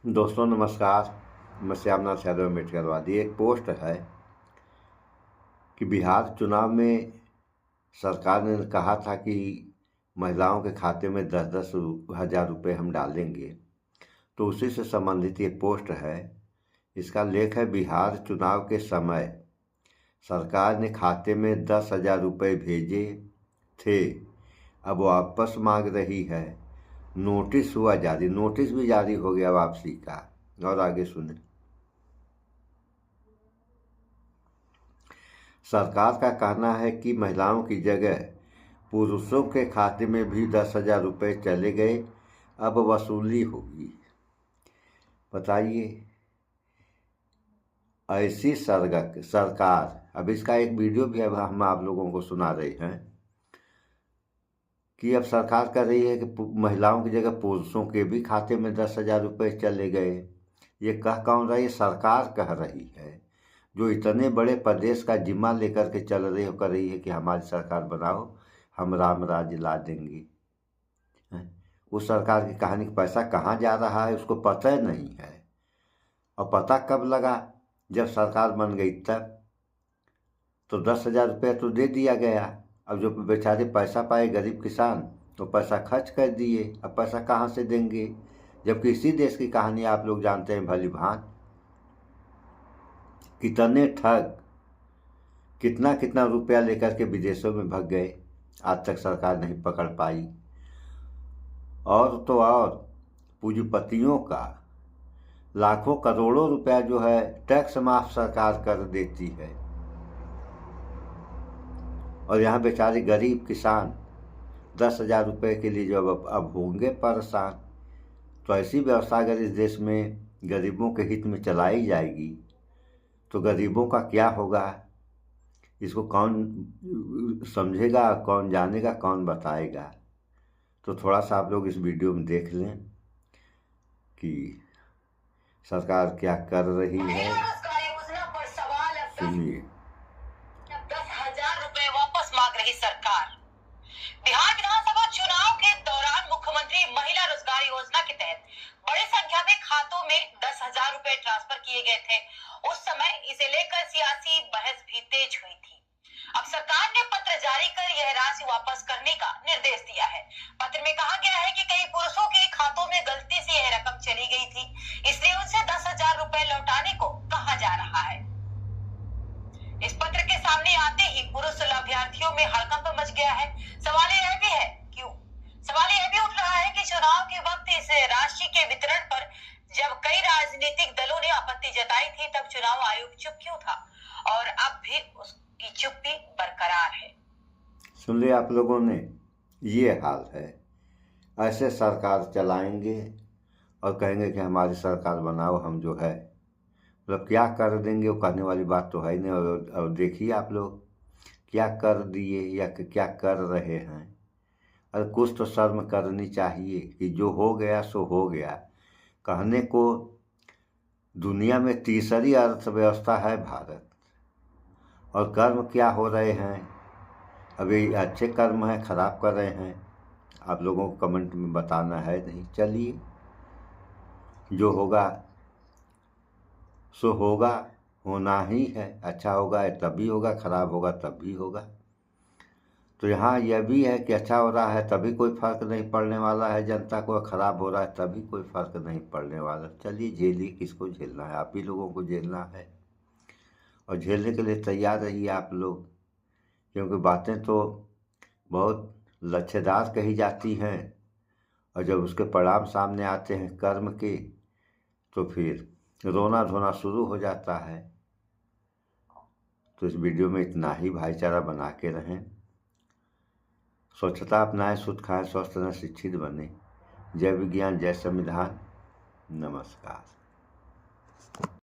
दोस्तों नमस्कार। मैं श्यामनाथ यादव अम्बेडकरवादी। एक पोस्ट है कि बिहार चुनाव में सरकार ने कहा था कि महिलाओं के खाते में 10-10 हज़ार रुपये हम डालेंगे। तो उसी से संबंधित ये पोस्ट है। इसका लेख है, बिहार चुनाव के समय सरकार ने खाते में 10,000 रुपये भेजे थे, अब वापस मांग रही है। नोटिस हुआ जारी, नोटिस भी जारी हो गया वापसी का। और आगे सुने। सरकार का कहना है कि महिलाओं की जगह पुरुषों के खाते में भी 10,000 रुपये चले गए, अब वसूली होगी। बताइए, ऐसी सरकार। अब इसका एक वीडियो भी अब हम आप लोगों को सुना रहे हैं कि अब सरकार कर रही है कि महिलाओं की जगह पुरुषों के भी खाते में 10,000 रुपये चले गए। ये कह कौन रहा है? ये सरकार कह रही है, जो इतने बड़े प्रदेश का जिम्मा लेकर के चल रही हो, कर रही है कि हमारी सरकार बनाओ, हम राम राज्य ला देंगे। उस सरकार की कहानी का पैसा कहाँ जा रहा है उसको पता ही नहीं है। और पता कब लगा? जब सरकार बन गई तब। तो 10,000 रुपये तो दे दिया गया। अब जो बेचारे पैसा पाए गरीब किसान, तो पैसा खर्च कर दिए। अब पैसा कहाँ से देंगे? जबकि इसी देश की कहानी आप लोग जानते हैं भली भांति। कितने ठग कितना कितना रुपया लेकर के विदेशों में भाग गए, आज तक सरकार नहीं पकड़ पाई। और तो और पूंजीपतियों का लाखों करोड़ों रुपया जो है टैक्स माफ सरकार कर देती है। और यहाँ बेचारे गरीब किसान 10,000 रुपये के लिए जो अब होंगे परेशान। तो ऐसी व्यवस्था अगर इस देश में गरीबों के हित में चलाई जाएगी तो गरीबों का क्या होगा? इसको कौन समझेगा, कौन जानेगा, कौन बताएगा? तो थोड़ा सा आप लोग इस वीडियो में देख लें कि सरकार क्या कर रही है। सुनिए। 10,000 रुपए वापस मांग रही सरकार। बिहार विधानसभा चुनाव के दौरान मुख्यमंत्री महिला रोजगार योजना के तहत बड़ी संख्या में खातों में 10,000 रुपए ट्रांसफर किए गए थे। उस समय इसे लेकर सियासी बहस भी तेज हुई थी। अब सरकार ने पत्र जारी कर यह राशि वापस करने का निर्देश दिया है। पत्र में कहा गया है कि कई पुरुषों के खातों में गलती से यह रकम चली गई थी, इसलिए उनसे 10,000 रुपए लौटाने को कहा जा रहा है। इस पत्र के सामने आते ही पुरुष लाभार्थियों में हड़कंप मच गया है। सवाल यह भी है क्यों? सवाल यह भी उठ रहा है कि चुनाव के वक्त इस राशि के वितरण पर जब कई राजनीतिक दलों ने आपत्ति जताई थी, तब चुनाव आयोग चुप क्यों था? और अब भी उसकी चुप्पी बरकरार है। सुन लिया आप लोगों ने, ये हाल है। ऐसे सरकार चलाएंगे और कहेंगे कि हमारी सरकार बनाओ, हम जो है मतलब क्या कर देंगे, वो कहने वाली बात तो है नहीं। और देखिए आप लोग क्या कर दिए या क्या कर रहे हैं। अरे कुछ तो शर्म करनी चाहिए कि जो हो गया सो हो गया। कहने को दुनिया में तीसरी अर्थव्यवस्था है भारत, और कर्म क्या हो रहे हैं? अभी अच्छे कर्म हैं, खराब कर रहे हैं? आप लोगों को कमेंट में बताना है। नहीं, चलिए, जो होगा सो होगा, होना ही है। अच्छा होगा तभी होगा, खराब होगा तब भी होगा। तो यहाँ यह भी है कि अच्छा हो रहा है तभी कोई फर्क नहीं पड़ने वाला है जनता को, खराब हो रहा है तभी कोई फर्क नहीं पड़ने वाला। चलिए, झेलिए, किसको झेलना है? आप ही लोगों को झेलना है। और झेलने के लिए तैयार रहिए आप लोग, क्योंकि बातें तो बहुत लच्छेदार कही जाती हैं, और जब उसके परिणाम सामने आते हैं कर्म के, तो फिर रोना धोना शुरू हो जाता है। तो इस वीडियो में इतना ही। भाईचारा बना के रहें, स्वच्छता अपनाएं, शुद्ध खाएं, स्वस्थ रहें, शिक्षित बने। जय विज्ञान, जय संविधान। नमस्कार।